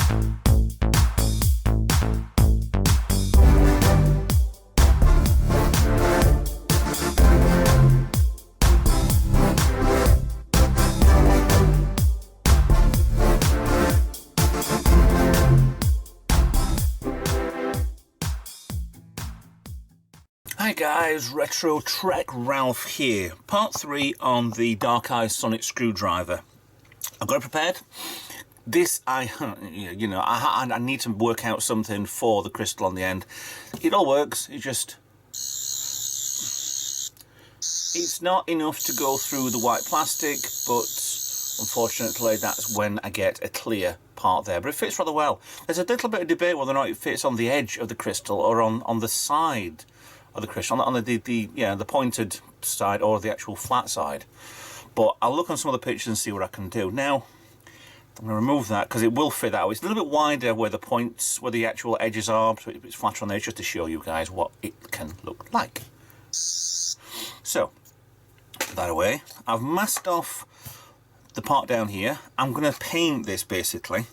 Hi guys, Retro Trek Ralph here. Part 3 on the Dark Eye Sonic Screwdriver. I've got it prepared. This, I need to work out something for the crystal on the end. It all works, it's not enough to go through the white plastic, but unfortunately that's when I get a clear part there. But it fits rather well. There's a little bit of debate whether or not it fits on the edge of the crystal or on the side of the crystal, on the pointed side or the actual flat side. But I'll look on some of the pictures and see what I can do. Now, I'm going to remove that because it will fit that way. It's a little bit wider where the points, where the actual edges are, so it's flatter on the edge, just to show you guys what it can look like. So, that away, I've masked off the part down here. I'm going to paint this basically.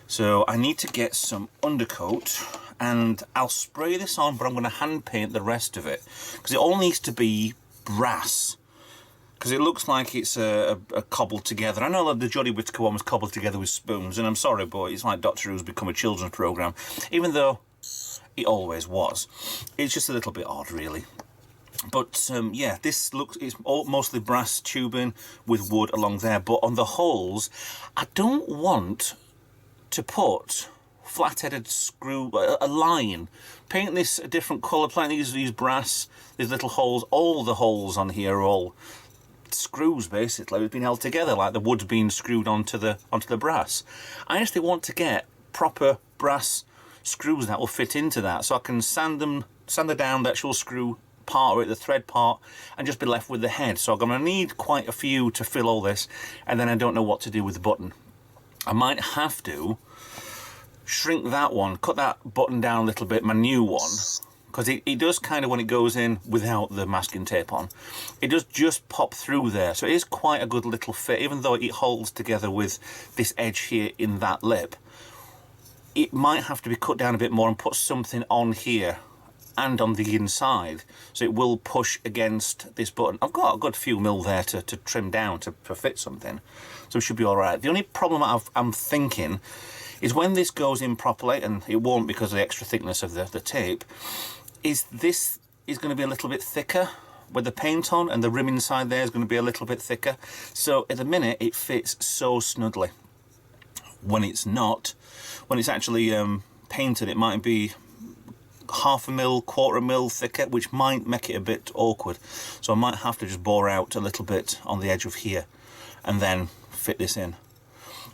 So I need to get some undercoat, and I'll spray this on, but I'm going to hand paint the rest of it because it all needs to be brass, because it looks like it's a cobbled together. I know that the Jodie Whittaker one was cobbled together with spoons, and I'm sorry, but it's like Doctor Who's become a children's programme, even though it always was. It's just a little bit odd, really. But yeah, it's mostly brass tubing with wood along there, but on the holes, I don't want to put flat-headed screw, a line. Paint this a different colour, paint these brass, these little holes. All the holes on here are all screws, basically. It's been held together like the wood's been screwed onto the brass. I actually want to get proper brass screws that will fit into that, so I can sand it down, the actual screw part of it, the thread part, and just be left with the head. So I'm going to need quite a few to fill all this, and then I don't know what to do with the button. I might have to shrink that one, cut that button down a little bit, my new one, because it does kind of, when it goes in without the masking tape on, it does just pop through there. So it is quite a good little fit, even though it holds together with this edge here in that lip. It might have to be cut down a bit more and put something on here and on the inside, so it will push against this button. I've got a good few mil there to trim down to fit something, so it should be all right. The only problem I'm thinking is when this goes in properly, and it won't because of the extra thickness of the tape, is this is going to be a little bit thicker with the paint on, and the rim inside there is going to be a little bit thicker. So at the minute it fits so snugly. When it's not, when it's actually painted, it might be half a mil, quarter mil thicker, which might make it a bit awkward. So I might have to just bore out a little bit on the edge of here and then fit this in.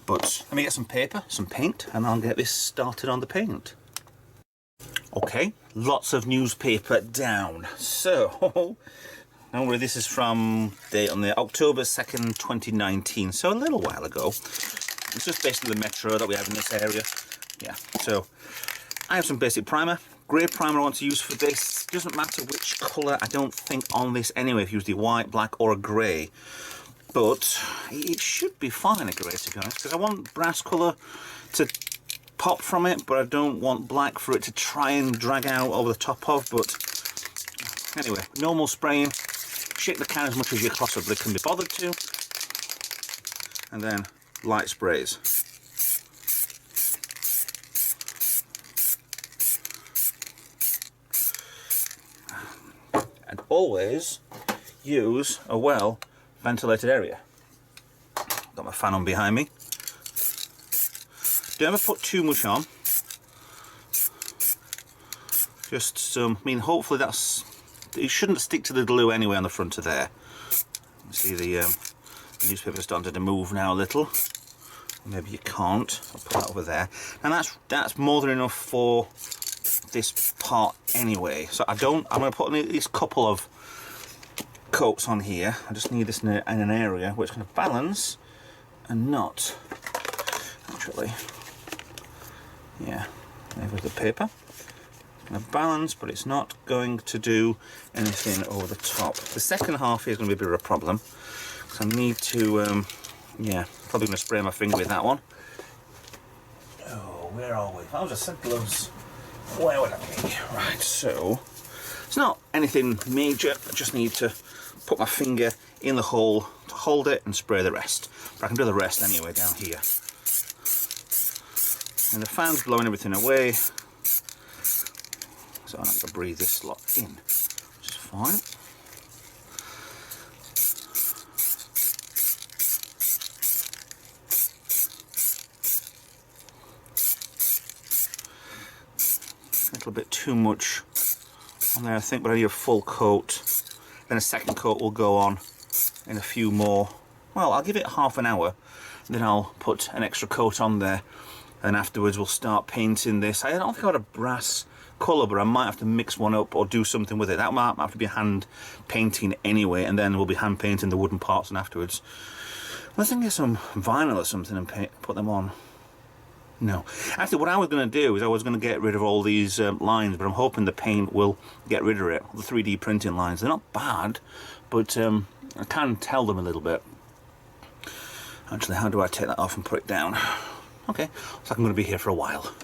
But let me get some paper, some paint, and I'll get this started on the paint. Okay, lots of newspaper down. So, don't worry, this is from on the October 2nd, 2019, so a little while ago. It's just basically the metro that we have in this area. Yeah, so I have some basic primer. Grey primer I want to use for this. Doesn't matter which colour, I don't think, on this anyway, if you use the white, black or a grey. But it should be fine, a grey, to be honest, because I want brass colour to pop from it, but I don't want black for it to try and drag out over the top of. But anyway, normal spraying, shake the can as much as you possibly can be bothered to, and then light sprays. And always use a well ventilated area. Got my fan on behind me. Don't ever put too much on. Just some, I mean, hopefully it shouldn't stick to the glue anyway on the front of there. You see the newspaper starting to move now a little. Maybe you can't. I'll put that over there. And that's more than enough for this part anyway. So I'm going to put at least a couple of coats on here. I just need this in an area where it's going to balance and not actually, yeah, there goes the paper. It's going to balance, but it's not going to do anything over the top. The second half here is going to be a bit of a problem, because I need to, yeah, probably going to spray my finger with that one. where are we? If I was just said gloves, where would I be? Right, so it's not anything major. I just need to put my finger in the hole to hold it and spray the rest. But I can do the rest anyway down here. And the fan's blowing everything away, so I have to breathe this lot in, which is fine. A little bit too much on there, I think, but I need a full coat. Then a second coat will go on in a few more. Well, I'll give it half an hour, then I'll put an extra coat on there, and afterwards we'll start painting this. I don't think I got a brass colour, but I might have to mix one up or do something with it. That might have to be hand painting anyway, and then we'll be hand painting the wooden parts and afterwards. Let's get some vinyl or something and put them on. No. Actually, what I was going to do is I was going to get rid of all these lines, but I'm hoping the paint will get rid of it. The 3D printing lines, they're not bad, but I can tell them a little bit. Actually, how do I take that off and put it down? Okay, looks like I'm going to be here for a while.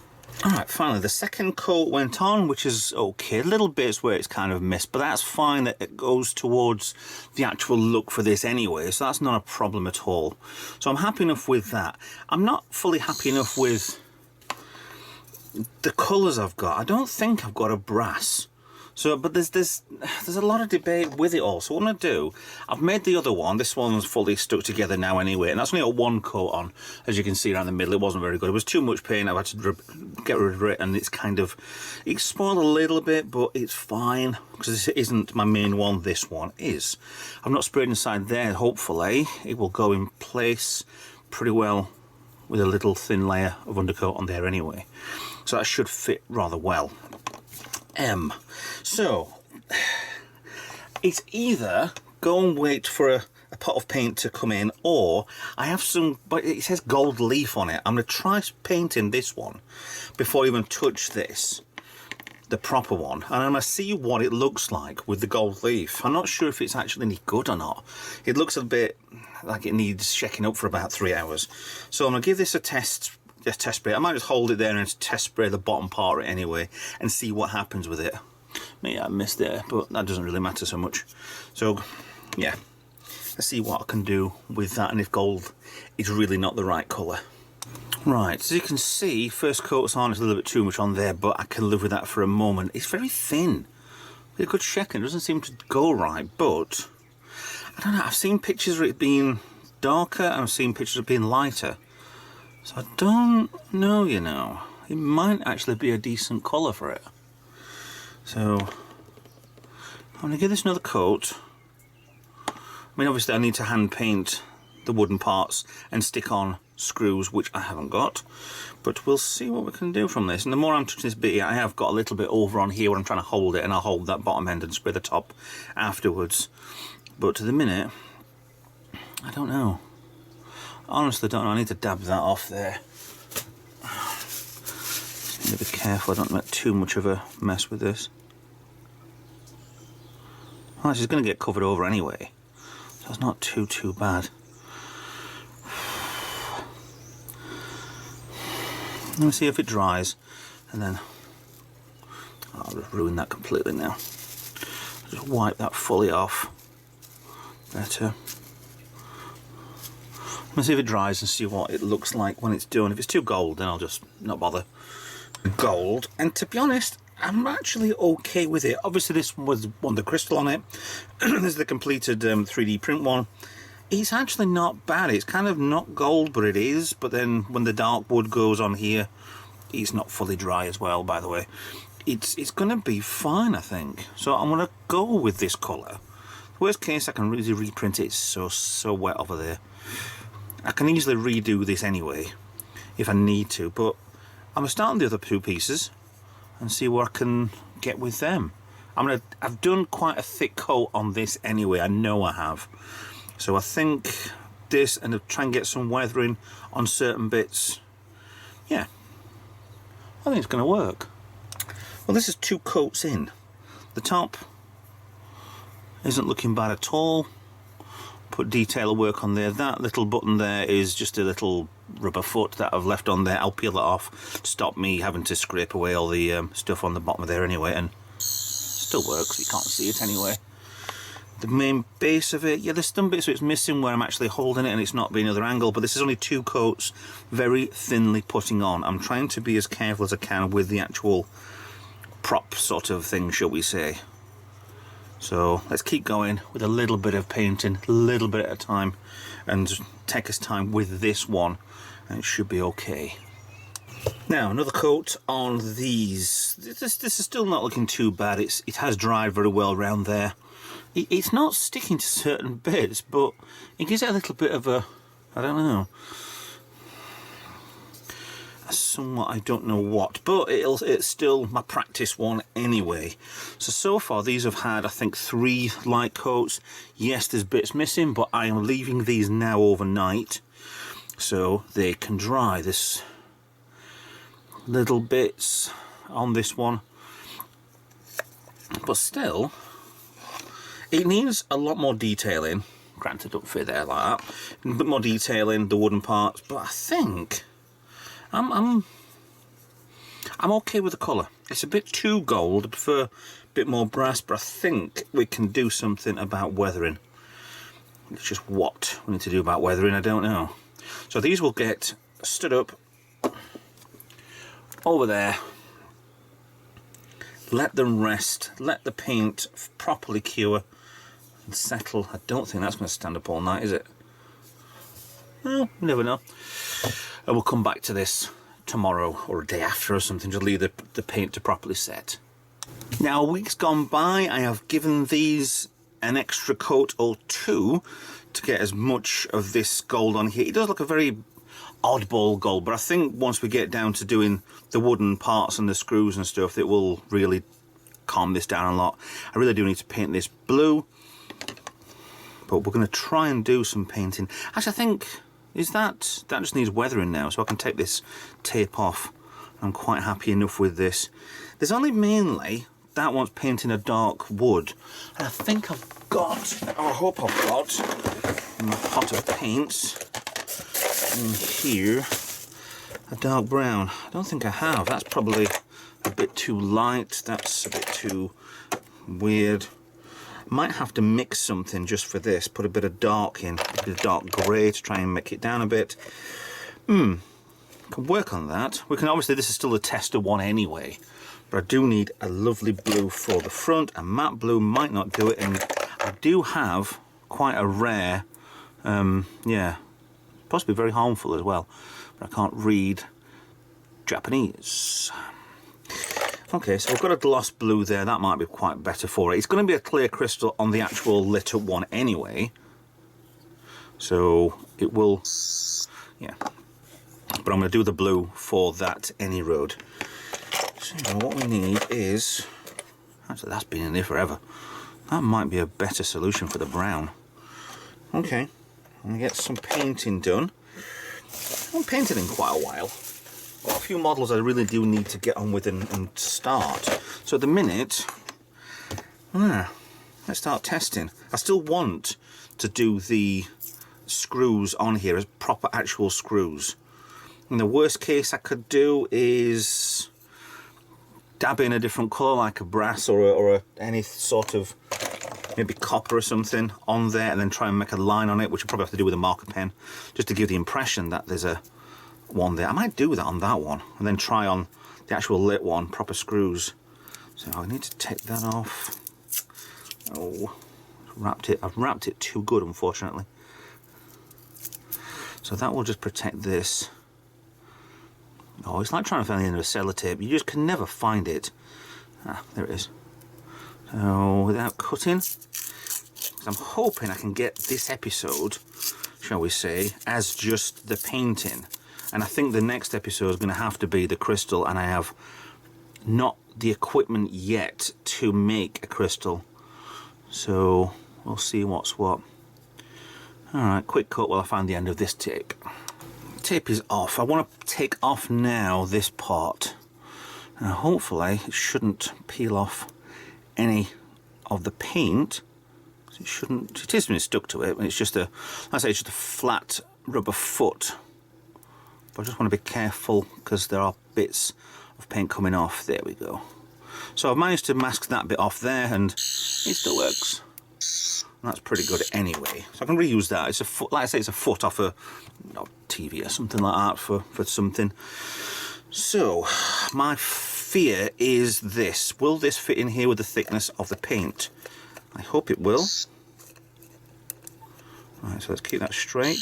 Alright, finally, the second coat went on, which is okay. Little bits where it's kind of missed, but that's fine. That it goes towards the actual look for this anyway, so that's not a problem at all. So I'm happy enough with that. I'm not fully happy enough with the colours I've got. I don't think I've got a brass. So, but there's a lot of debate with it all. So what I'm going to do, I've made the other one. This one's fully stuck together now anyway, and that's only got one coat on, as you can see around the middle. It wasn't very good. It was too much paint. I've had to get rid of it, and it's spoiled a little bit, but it's fine because this isn't my main one. This one is. I've not sprayed inside there. Hopefully, it will go in place pretty well with a little thin layer of undercoat on there anyway. So that should fit rather well. So it's either go and wait for a pot of paint to come in, or I have some, but it says gold leaf on it. I'm going to try painting this one before I even touch this, the proper one, and I'm going to see what it looks like with the gold leaf. I'm not sure if it's actually any good or not. It looks a bit like it needs shaking up for about 3 hours. So I'm going to give this a test spray. I might just hold it there and test spray the bottom part anyway and see what happens with it. Maybe I missed it, but that doesn't really matter so much. So yeah, let's see what I can do with that, and if gold is really not the right colour. Right, as you can see, first coat's on, it's a little bit too much on there, but I can live with that for a moment. It's very thin. A good checking, it doesn't seem to go right, but I don't know, I've seen pictures of it being darker and I've seen pictures of it being lighter. So I don't know, you know. It might actually be a decent colour for it. So I'm going to give this another coat. I mean, obviously I need to hand paint the wooden parts and stick on screws, which I haven't got. But we'll see what we can do from this. And the more I'm touching this bit here, I have got a little bit over on here where I'm trying to hold it, and I'll hold that bottom end and spray the top afterwards. But to the minute, I don't know. Honestly, don't know. I need to dab that off there. Just need to be careful I don't make too much of a mess with this. Well, this is going to get covered over anyway, so it's not too bad. Let me see if it dries, and then I'll just ruin that completely now. Just wipe that fully off. Better. Let me see if it dries and see what it looks like when it's done. If it's too gold, then I'll just not bother. Gold, and to be honest, I'm actually okay with it. Obviously this was one with the crystal on it. This is the completed 3D print one. It's actually not bad. It's kind of not gold, but it is. But then when the dark wood goes on here, it's not fully dry as well, by the way. It's going to be fine, I think. So I'm going to go with this colour. Worst case, I can really reprint it. It's so wet over there. I can easily redo this anyway, if I need to. But I'm going to start on the other two pieces and see what I can get with them. I've done quite a thick coat on this anyway. I know I have. So I think this, and I'll try and get some weathering on certain bits. Yeah, I think it's going to work. Well, this is 2 coats in. The top isn't looking bad at all. put detailer work on there. That little button there is just a little rubber foot that I've left on there. I'll peel that off to stop me having to scrape away all the stuff on the bottom of there anyway, and still works, you can't see it anyway. The main base of it, yeah, there's some bits so it's missing where I'm actually holding it and it's not being another angle, but this is only 2 coats, very thinly putting on. I'm trying to be as careful as I can with the actual prop sort of thing, shall we say. So let's keep going with a little bit of painting, a little bit at a time, and take us time with this one, and it should be okay. Now, another coat on these. This is still not looking too bad. It has dried very well around there. It's not sticking to certain bits, but it gives it a little bit of a, I don't know, somewhat, I don't know what, but it's still my practice one anyway. So far these have had, I think, 3 light coats. Yes, there's bits missing, but I am leaving these now overnight so they can dry. This little bits on this one, but still it needs a lot more detailing. Granted, don't fit there like that. A bit more detailing, the wooden parts, but I think I'm okay with the colour. It's a bit too gold. I prefer a bit more brass, but I think we can do something about weathering. It's just what we need to do about weathering, I don't know. So these will get stood up over there. Let them rest. Let the paint properly cure and settle. I don't think that's going to stand up all night, is it? Well, you never know. And we'll come back to this tomorrow or a day after or something, just leave the paint to properly set. Now, a week's gone by, I have given these an extra coat or 2 to get as much of this gold on here. It does look a very oddball gold, but I think once we get down to doing the wooden parts and the screws and stuff, it will really calm this down a lot. I really do need to paint this blue, but we're going to try and do some painting. Actually, I think that just needs weathering now, so I can take this tape off. I'm quite happy enough with this. There's only mainly that one's painting a dark wood, and I think I've got, or I hope I've got, in my pot of paints in here, a dark brown. I don't think I have. That's probably a bit too light. That's a bit too weird. Might have to mix something just for this, put a bit of dark in, a bit of dark grey to try and make it down a bit. Can work on that. We can, obviously this is still a tester one anyway, but I do need a lovely blue for the front. A matte blue might not do it, and I do have quite a rare, yeah, possibly very harmful as well, but I can't read Japanese. Okay, so we've got a gloss blue there. That might be quite better for it. It's going to be a clear crystal on the actual lit up one anyway, so it will, yeah. But I'm going to do the blue for that any road. So what we need is, actually that's been in there forever. That might be a better solution for the brown. Okay, I'm going to get some painting done. I haven't painted in quite a while. Got a few models I really do need to get on with and start. So at the minute, let's start testing. I still want to do the screws on here as proper actual screws. And the worst case I could do is dab in a different colour, like a brass or any sort of maybe copper or something on there, and then try and make a line on it, which I'll probably have to do with a marker pen, just to give the impression that there's a one there. I might do that on that one, and then try on the actual lit one, proper screws. So I need to take that off. Oh, I've wrapped it too good, unfortunately. So that will just protect this. Oh, it's like trying to find the end of a sellotape. You just can never find it. Ah, there it is. So without cutting, 'cause I'm hoping I can get this episode, shall we say, as just the painting. And I think the next episode is going to have to be the crystal, and I have not the equipment yet to make a crystal. So we'll see what's what. Alright, quick cut while I find the end of this tape. Tape is off. I want to take off now this part. Now hopefully it shouldn't peel off any of the paint. It shouldn't, it is been stuck to it, but it's just a, I say it's just a flat rubber foot. But I just want to be careful because there are bits of paint coming off. There we go. So I've managed to mask that bit off there, and it still works. And that's pretty good anyway. So I can reuse that. It's a foot, like I say, it's a foot off a TV or something like that for something. So my fear is this. Will this fit in here with the thickness of the paint? I hope it will. Right, so let's keep that straight.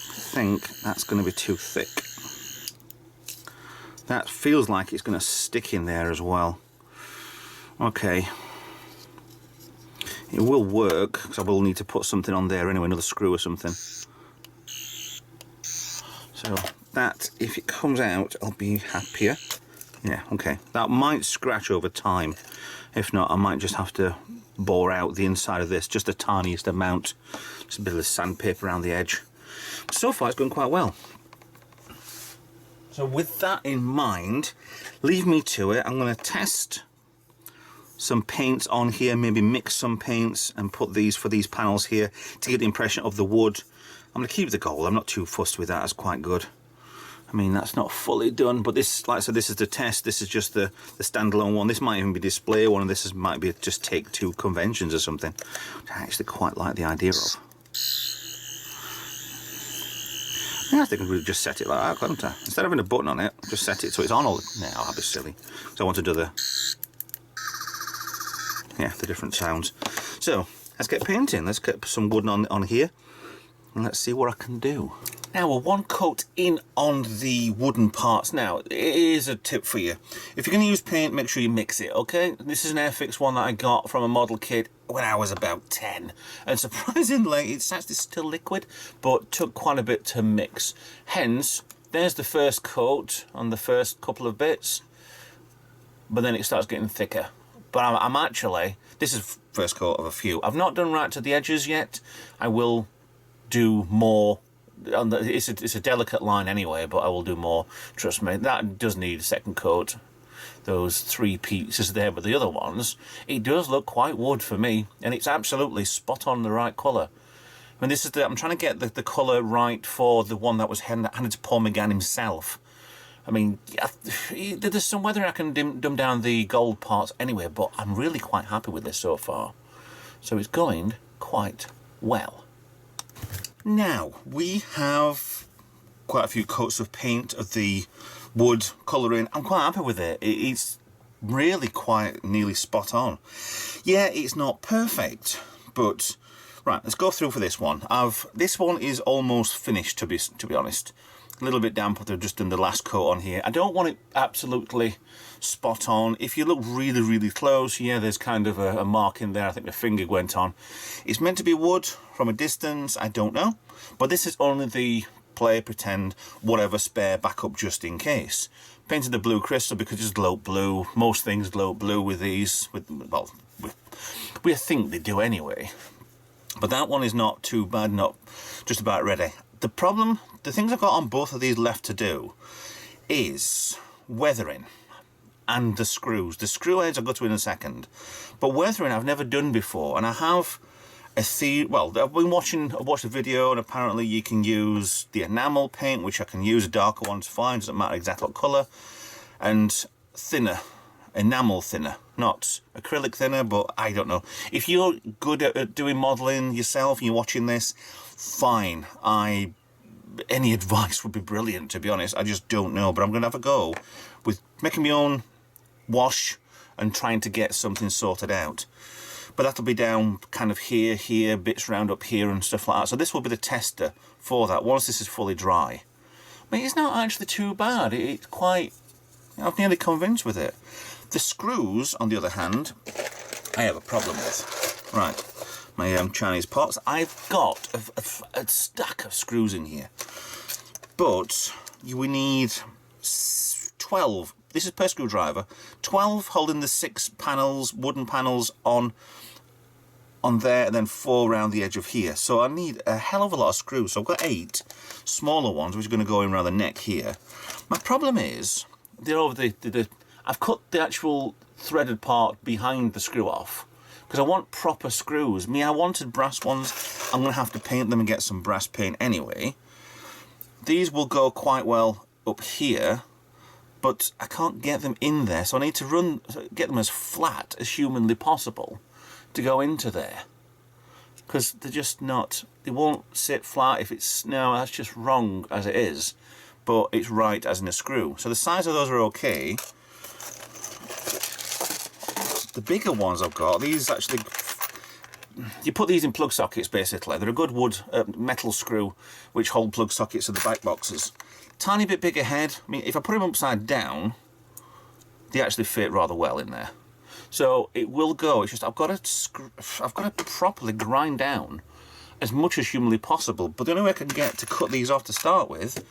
I think that's going to be too thick. That feels like it's going to stick in there as well. Okay. It will work, because I will need to put something on there anyway, another screw or something. So that, if it comes out, I'll be happier. Yeah, okay. That might scratch over time. If not, I might just have to bore out the inside of this, just the tiniest amount. Just a bit of sandpaper around the edge. So far it's going quite well. So with that in mind, leave me to it. I'm going to test some paints on here, maybe mix some paints and put these for these panels here to get the impression of the wood. I'm going to keep the gold. I'm not too fussed with that. That's quite good. I mean, that's not fully done, but this, like I said, this is the test. This is just the standalone one. This might even be display one, and this might be just take two conventions or something, which I actually quite like the idea of. Yeah, I think I could just set it like that, couldn't I? Instead of having a button on it, just set it so it's on all the... No, I'll be silly. So I want to do the... Yeah, the different sounds. So, let's get painting. Let's get some wood on here, and let's see what I can do. Now we're one coat in on the wooden parts. Now, it is a tip for you. If you're going to use paint, make sure you mix it, okay? This is an Airfix one that I got from a model kit when I was about 10. And surprisingly, it's actually still liquid, but took quite a bit to mix. Hence, there's the first coat on the first couple of bits, but then it starts getting thicker. But I'm actually, this is first coat of a few. I've not done right to the edges yet. I will do more. It's a delicate line anyway, but I will do more, trust me. That does need a second coat, those 3 pieces there, but the other ones, it does look quite wood for me, and it's absolutely spot on the right colour. I mean, this is I'm trying to get the colour right for the one that was handed to Paul McGann himself. I mean, there's some whether I can dumb down the gold parts anyway, but I'm really quite happy with this so far. So it's going quite well. Now, we have quite a few coats of paint of the wood colouring. I'm quite happy with it. It's really quite nearly spot on. Yeah, it's not perfect, but right, let's go through for this one. This one is almost finished, to be honest. A little bit damp, but I've just done the last coat on here. I don't want it absolutely spot on. If you look really, really close, yeah, there's kind of a mark in there. I think the finger went on. It's meant to be wood from a distance, I don't know. But this is only the play, pretend, whatever spare backup just in case. Painted the blue crystal because it's gloat blue. Most things gloat blue with these. Well, we think they do anyway. But that one is not too bad, not just about ready. The problem, the things I've got on both of these left to do is weathering and the screws. The screw heads I'll go to in a second. But weathering I've never done before, and I have a theory. Well, I've watched a video, and apparently you can use the enamel paint, which I can use. A darker one's fine, doesn't matter exactly what colour, and thinner, enamel thinner, not acrylic thinner, but I don't know. If you're good at doing modelling yourself and you're watching this, fine. Any advice would be brilliant, to be honest. I just don't know, but I'm going to have a go with making my own wash and trying to get something sorted out. But that'll be down kind of here, bits round up here and stuff like that. So this will be the tester for that once this is fully dry. But it's not actually too bad. It's quite... I'm nearly convinced with it. The screws, on the other hand, I have a problem with. Right. My Chinese pots. I've got a stack of screws in here, but we need 12. This is per screwdriver. 12 holding the 6 panels, wooden panels on there, and then 4 around the edge of here. So I need a hell of a lot of screws. So I've got 8 smaller ones, which are going to go in around the neck here. My problem is they're over I've cut the actual threaded part behind the screw off, because I want proper screws. I wanted brass ones. I'm going to have to paint them and get some brass paint anyway. These will go quite well up here, but I can't get them in there, so I need to get them as flat as humanly possible to go into there. Because they're just not, they won't sit flat if it's, no, that's just wrong as it is, but it's right as in a screw. So the size of those are okay. The bigger ones I've got, these actually, you put these in plug sockets basically. They're a good wood, metal screw which hold plug sockets to the back boxes. Tiny bit bigger head. I mean, if I put them upside down, they actually fit rather well in there. So it will go. It's just I've got to properly grind down as much as humanly possible. But the only way I can get to cut these off to start with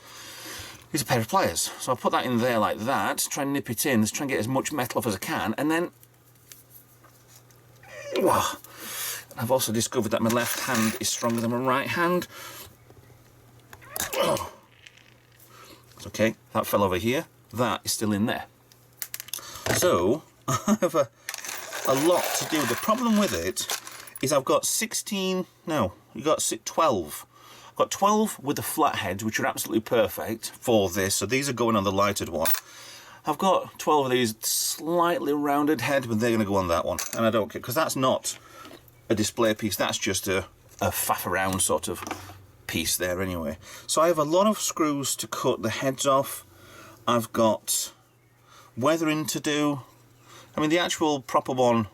is a pair of pliers. So I'll put that in there like that. Try and nip it in. Try and get as much metal off as I can, and then. I've also discovered that my left hand is stronger than my right hand. It's okay. That fell over here. That is still in there. So I have a lot to do. The problem with it is I've got 12. I've got 12 with the flat heads, which are absolutely perfect for this. So these are going on the lighted one. I've got 12 of these slightly rounded head, but they're going to go on that one. And I don't care, because that's not a display piece. That's just a faff around sort of piece there anyway. So I have a lot of screws to cut the heads off. I've got weathering to do. I mean, the actual proper one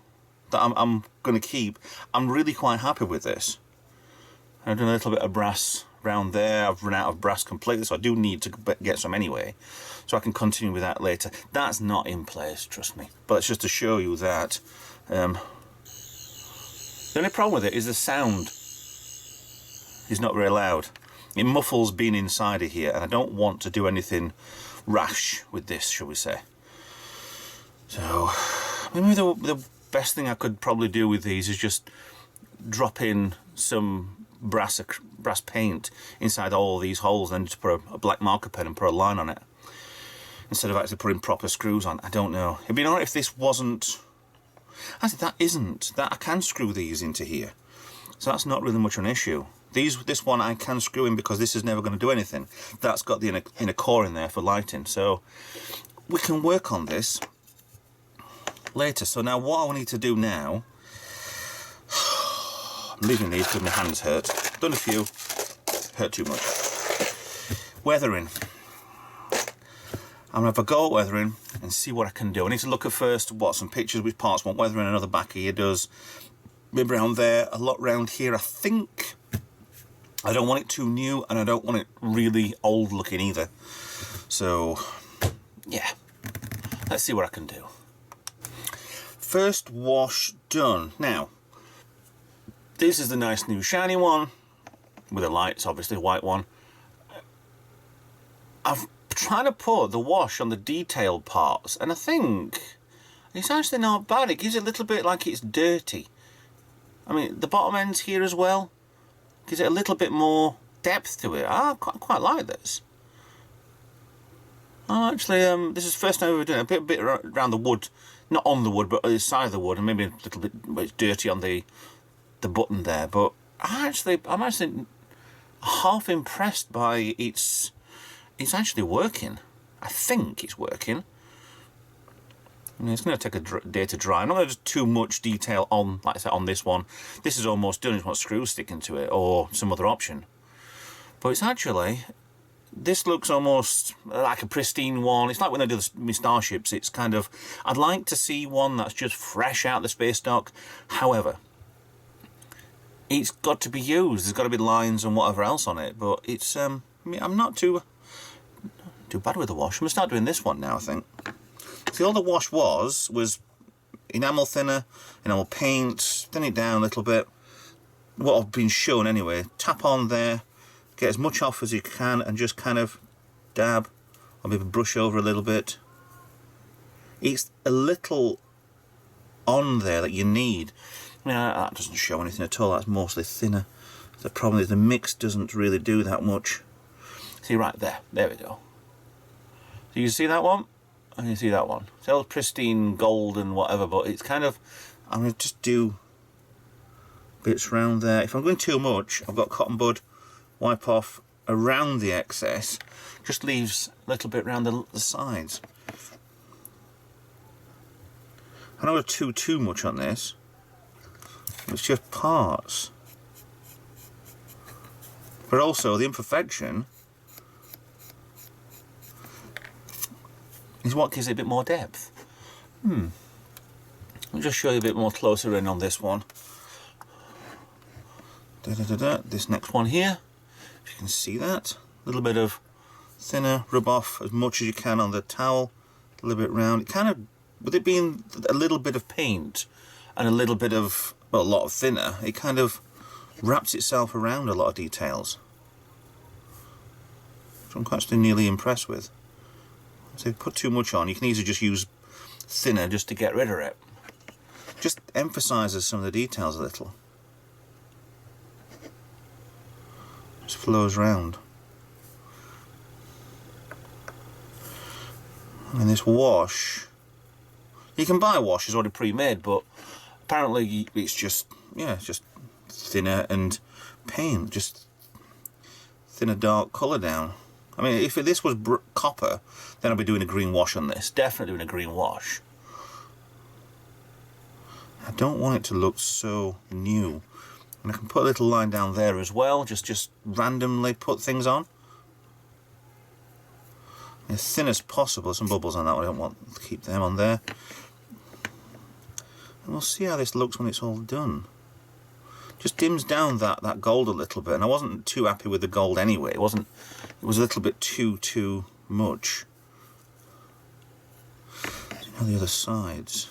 that I'm going to keep, I'm really quite happy with this. I've done a little bit of brass around there. I've run out of brass completely, so I do need to get some anyway, so I can continue with that later. That's not in place, trust me, but it's just to show you that the only problem with it is the sound is not very loud. It muffles being inside of here, and I don't want to do anything rash with this, shall we say. So maybe the best thing I could probably do with these is just drop in some brass paint inside all these holes, and then just put a black marker pen and put a line on it instead of actually putting proper screws on. I don't know. It'd be alright if this wasn't. Actually, that I can screw these into here, so that's not really much of an issue. This one I can screw in because this is never going to do anything. That's got the inner core in there for lighting, so we can work on this later. So now what I need to do now, I'm leaving these because my hands hurt. Done a few, hurt too much. Weathering. I'm going to have a go at weathering and see what I can do. I need to look at first some pictures which parts want weathering. Another back here does. Maybe around there, a lot round here. I think I don't want it too new, and I don't want it really old looking either. So yeah, let's see what I can do. First wash done. Now this is the nice new shiny one with the lights, obviously white one. I've trying to put the wash on the detailed parts, and I think it's actually not bad. It gives it a little bit like it's dirty. I mean, the bottom end's here as well. Gives it a little bit more depth to it. I quite like this. Actually, this is the first time I've ever done it. A bit around the wood, not on the wood, but on the side of the wood, and maybe a little bit where it's dirty on the button there. But I'm actually half impressed by its actually working. I think it's working. I mean, it's going to take a day to dry. I'm not going to do too much detail on, like I said, on this one. This is almost done. It's got screws sticking to it or some other option. But it's actually, this looks almost like a pristine one. It's like when I do my Starships. It's kind of, I'd like to see one that's just fresh out the space dock. However, it's got to be used. There's got to be lines and whatever else on it. But it's, I mean, I'm not too bad with the wash. I'm going to start doing this one now, I think. See, all the wash was enamel thinner, enamel paint, thin it down a little bit. What I've been shown anyway. Tap on there, get as much off as you can, and just kind of dab, or maybe brush over a little bit. It's a little on there that you need. Now, that doesn't show anything at all. That's mostly thinner. The problem is the mix doesn't really do that much. See, right there. There we go. So you can see that one, and you see that one. It's all pristine gold and whatever, but it's kind of, I'm going to just do bits around there. If I'm going too much, I've got cotton bud wipe off around the excess, just leaves a little bit around the sides. I don't want to do too much on this. It's just parts. But also the imperfection is what gives it a bit more depth. I'll just show you a bit more closer in on this one. This next one here, if you can see that, a little bit of thinner, rub off as much as you can on the towel, a little bit round. It kind of, with it being a little bit of paint and a little bit of, well, a lot of thinner, it kind of wraps itself around a lot of details, which I'm quite nearly impressed with. So if you put too much on, you can easily just use thinner just to get rid of it. Just emphasises some of the details a little. Just flows around. I mean, this wash, you can buy washes already pre-made, but apparently it's just, yeah, it's just thinner and paint, just thinner dark colour down. I mean, if this was copper, then I'd be doing a green wash on this. Definitely doing a green wash. I don't want it to look so new. And I can put a little line down there as well, just randomly put things on. As thin as possible. Some bubbles on that one, I don't want to keep them on there. And we'll see how this looks when it's all done. Just dims down that gold a little bit, and I wasn't too happy with the gold anyway. It was a little bit too much. Now the other sides.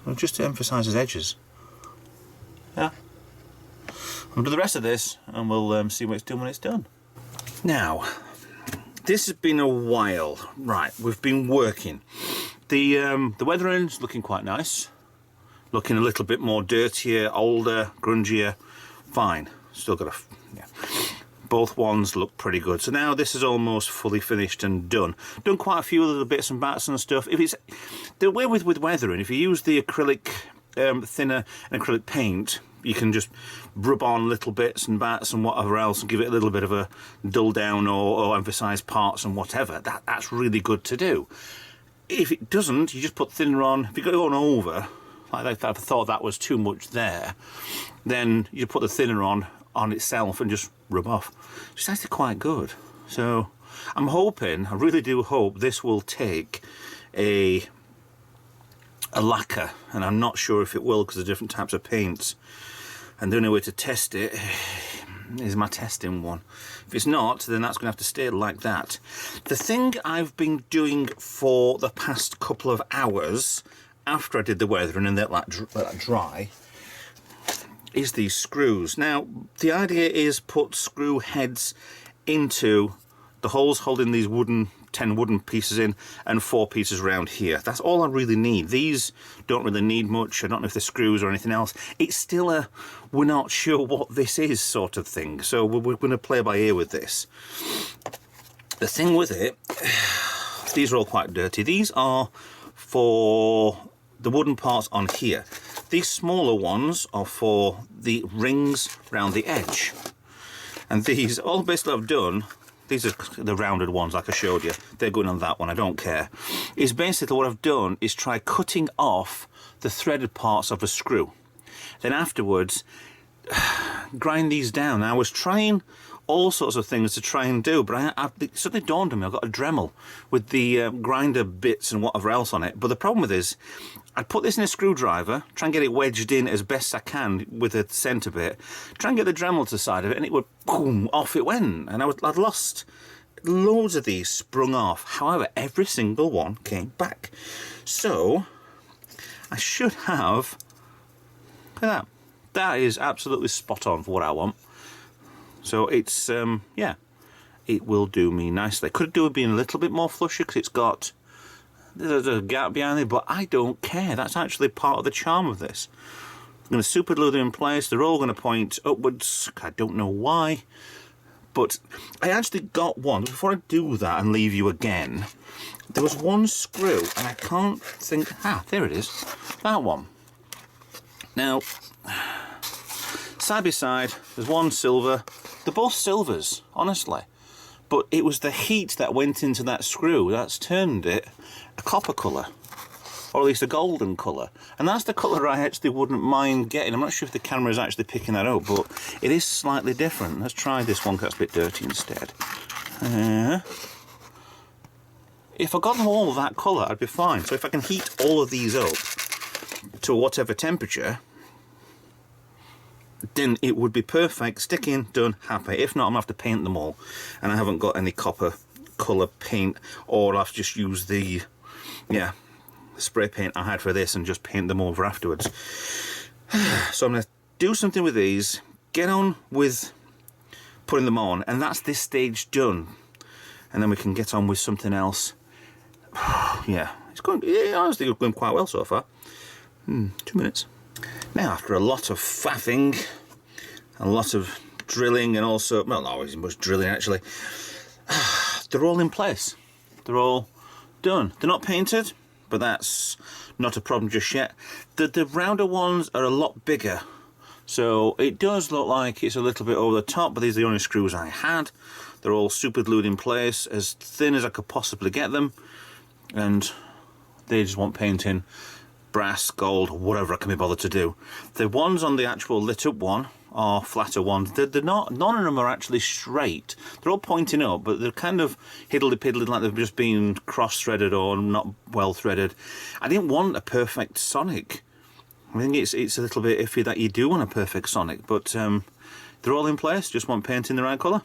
Well, just to emphasise his edges. Yeah. I'll do the rest of this, and we'll see what it's doing when it's done. Now, this has been a while. Right, we've been working. The weathering's looking quite nice. Looking a little bit more dirtier, older, grungier. Fine. Still got yeah. Both ones look pretty good. So now this is almost fully finished and done. Done quite a few little bits and bats and stuff. If it's the way with weathering, if you use the acrylic thinner and acrylic paint, you can just rub on little bits and bats and whatever else and give it a little bit of a dull down or emphasise parts and whatever. That's really good to do. If it doesn't, you just put thinner on. If you're going over, like I thought that was too much there, then you put the thinner on itself and just rub off. It's actually quite good. So I'm hoping, I really do hope this will take a lacquer, and I'm not sure if it will because of different types of paints, and the only way to test it is my testing one. If it's not, then that's going to have to stay like that. The thing I've been doing for the past couple of hours after I did the weathering and let that dry is these screws. Now the idea is put screw heads into the holes holding these 10 wooden pieces in and 4 pieces around here. That's all I really need. These don't really need much. I don't know if they're screws or anything else. It's still a we're not sure what this is sort of thing, so we're going to play by ear with this. The thing with it, these are all quite dirty. These are for the wooden parts on here. These smaller ones are for the rings around the edge, and these all basically I've done, these are the rounded ones like I showed you, they're going on that one, I don't care, is basically what I've done is try cutting off the threaded parts of a screw, then afterwards grind these down. I was trying all sorts of things to try and do, but it suddenly dawned on me I've got a Dremel with the grinder bits and whatever else on it. But the problem with this, I'd put this in a screwdriver, try and get it wedged in as best I can with the centre bit, try and get the Dremel to the side of it, and it would boom, off it went, and I'd lost loads of these, sprung off. However, every single one came back. So I should have, look at that. That is absolutely spot on for what I want. So it's, yeah, it will do me nicely. Could do with being a little bit more flushy because it's got, there's a gap behind it, but I don't care. That's actually part of the charm of this. I'm going to super glue them in place. They're all going to point upwards. I don't know why, but I actually got one. Before I do that and leave you again, there was one screw, and I can't think, there it is, that one. Now, side by side, there's one silver. They're both silvers, honestly. But it was the heat that went into that screw that's turned it a copper colour. Or at least a golden colour. And that's the colour I actually wouldn't mind getting. I'm not sure if the camera is actually picking that up, but it is slightly different. Let's try this one because it's a bit dirty instead. If I got them all that colour, I'd be fine. So if I can heat all of these up to whatever temperature, then it would be perfect. Stick in, done, happy. If not, I'm going to have to paint them all. And I haven't got any copper colour paint, or I'll have to just use the, yeah, spray paint I had for this and just paint them over afterwards. So I'm going to do something with these, get on with putting them on, and that's this stage done. And then we can get on with something else. Yeah, it's going, yeah, honestly, it's going quite well so far. 2 minutes. Now, after a lot of faffing, a lot of drilling, and also, well, not always much drilling actually, they're all in place. They're all done. They're not painted, but that's not a problem just yet. The rounder ones are a lot bigger, so it does look like it's a little bit over the top, but these are the only screws I had. They're all super glued in place, as thin as I could possibly get them, and they just want painting. Brass, gold, whatever I can be bothered to do. The ones on the actual lit up one are flatter ones. They're not, none of them are actually straight. They're all pointing up, but they're kind of hiddly-piddly, like they've just been cross-threaded or not well-threaded. I didn't want a perfect Sonic. I think it's a little bit iffy that you do want a perfect Sonic, but they're all in place, just want painting the right colour.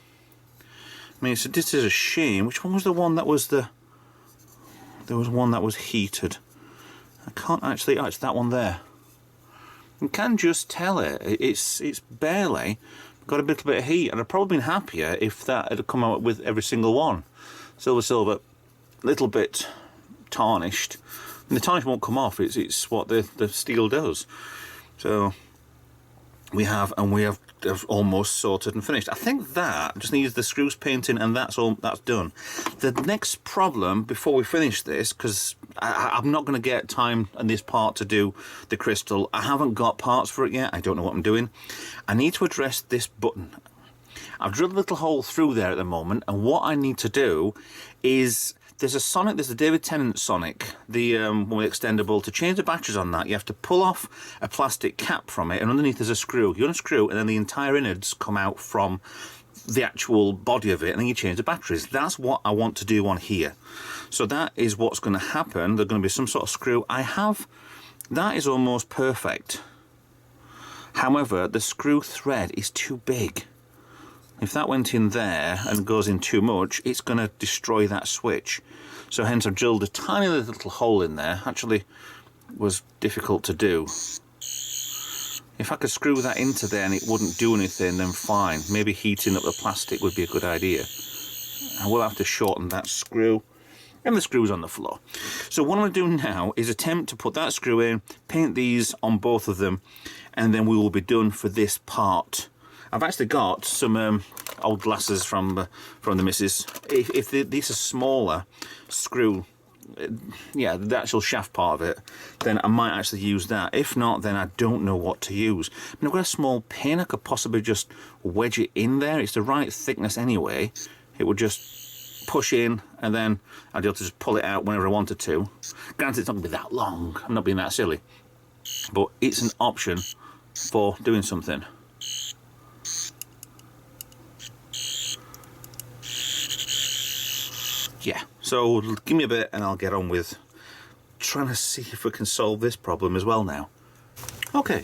I mean, so this is a shame. Which one was the one that was the... There was one that was heated. I can't actually... Oh, it's that one there. You can just tell it's barely got a little bit of heat, and I'd probably been happier if that had come out with every single one. Silver, little bit tarnished. And the tarnish won't come off, it's what the steel does. So we have almost sorted and finished. I think that just needs the screws painting, and that's done. The next problem before we finish this, because I'm not going to get time on this part to do the crystal. I haven't got parts for it yet. I don't know what I'm doing. I need to address this button. I've drilled a little hole through there at the moment, and what I need to do is... There's a David Tennant Sonic, the one with extendable. To change the batteries on that, you have to pull off a plastic cap from it, and underneath there's a screw. You unscrew, and then the entire innards come out from the actual body of it, and then you change the batteries. That's what I want to do on here. So that is what's going to happen. There's going to be some sort of screw. That is almost perfect. However, the screw thread is too big. If that went in there and goes in too much, it's going to destroy that switch. So hence I've drilled a tiny little hole in there. Actually was difficult to do. If I could screw that into there and it wouldn't do anything, then fine. Maybe heating up the plastic would be a good idea. I will have to shorten that screw. And the screw's on the floor. So what I'm going to do now is attempt to put that screw in, paint these on both of them, and then we will be done for this part. I've actually got some old glasses from the missus. If these are smaller screw, yeah, the actual shaft part of it, then I might actually use that. If not, then I don't know what to use. I mean, I've got a small pin. I could possibly just wedge it in there. It's the right thickness anyway. It would just push in, and then I'd be able to just pull it out whenever I wanted to. Granted, it's not going to be that long. I'm not being that silly. But it's an option for doing something. Yeah, so give me a bit and I'll get on with trying to see if we can solve this problem as well now. Okay,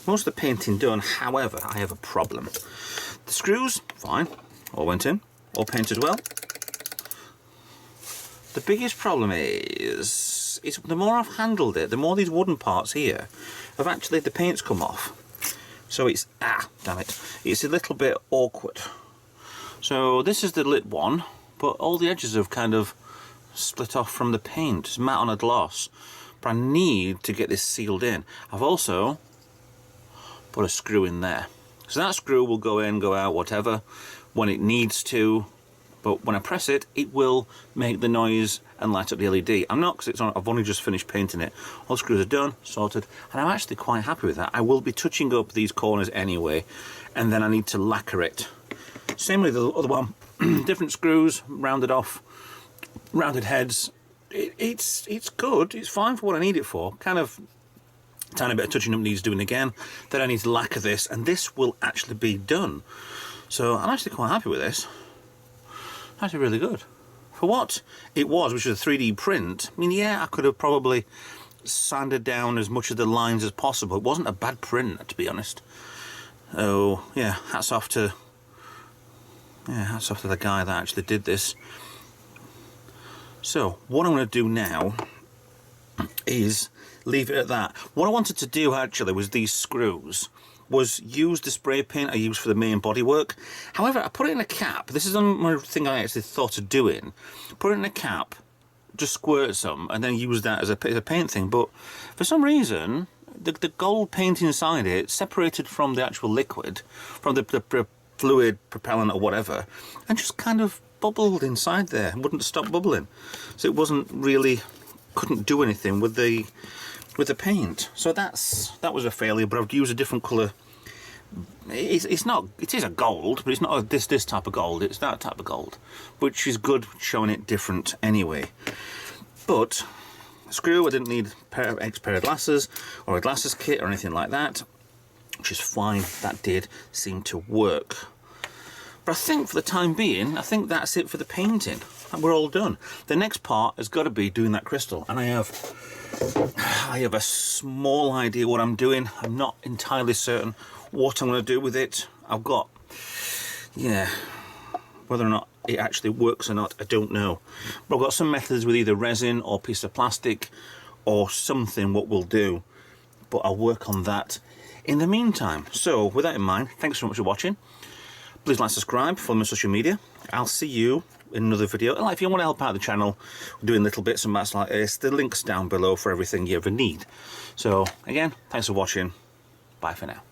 most of the painting done, however, I have a problem. The screws, fine, all went in, all painted well. The biggest problem is the more I've handled it, the more these wooden parts here have actually, the paint's come off. So it's, damn it, it's a little bit awkward. So this is the lit one, but all the edges have kind of split off from the paint. It's matte on a gloss, but I need to get this sealed in. I've also put a screw in there. So that screw will go in, go out, whatever, when it needs to, but when I press it, it will make the noise and light up the LED. I'm not, because it's on, I've only just finished painting it. All the screws are done, sorted, and I'm actually quite happy with that. I will be touching up these corners anyway, and then I need to lacquer it. Same with the other one, different screws, rounded off, rounded heads. It's good, it's fine for what I need it for. Kind of tiny bit of touching up needs doing again. Then I need to lacquer this, and this will actually be done. So I'm actually quite happy with this. Actually really good. For what it was, which was a 3D print, I mean, yeah, I could have probably sanded down as much of the lines as possible. It wasn't a bad print, to be honest. Oh, yeah, hats off to the guy that actually did this. So, what I'm going to do now is leave it at that. What I wanted to do actually was these screws, was use the spray paint I used for the main bodywork. However, I put it in a cap. This is one thing I actually thought of doing. Put it in a cap, just squirt some, and then use that as a paint thing. But for some reason, the gold paint inside it separated from the actual liquid, from the fluid, propellant or whatever, and just kind of bubbled inside there and wouldn't stop bubbling. So it wasn't really, couldn't do anything with the paint. So that was a failure, but I've used a different colour. It is a gold, but it's not this type of gold, it's that type of gold, which is good, showing it different anyway. But screw, I didn't need a pair of glasses or a glasses kit or anything like that, which is fine. That did seem to work. But I think for the time being, I think that's it for the painting. And we're all done. The next part has got to be doing that crystal, and I have a small idea what I'm doing. I'm not entirely certain what I'm going to do with it. I've got, yeah, whether or not it actually works or not, I don't know. But I've got some methods with either resin or piece of plastic or something what we'll do. But I'll work on that in the meantime. So with that in mind, thanks so much for watching. Please like, subscribe, follow me on social media. I'll see you in another video. And if you want to help out the channel, doing little bits and bats like this, the link's down below for everything you ever need. So again, thanks for watching. Bye for now.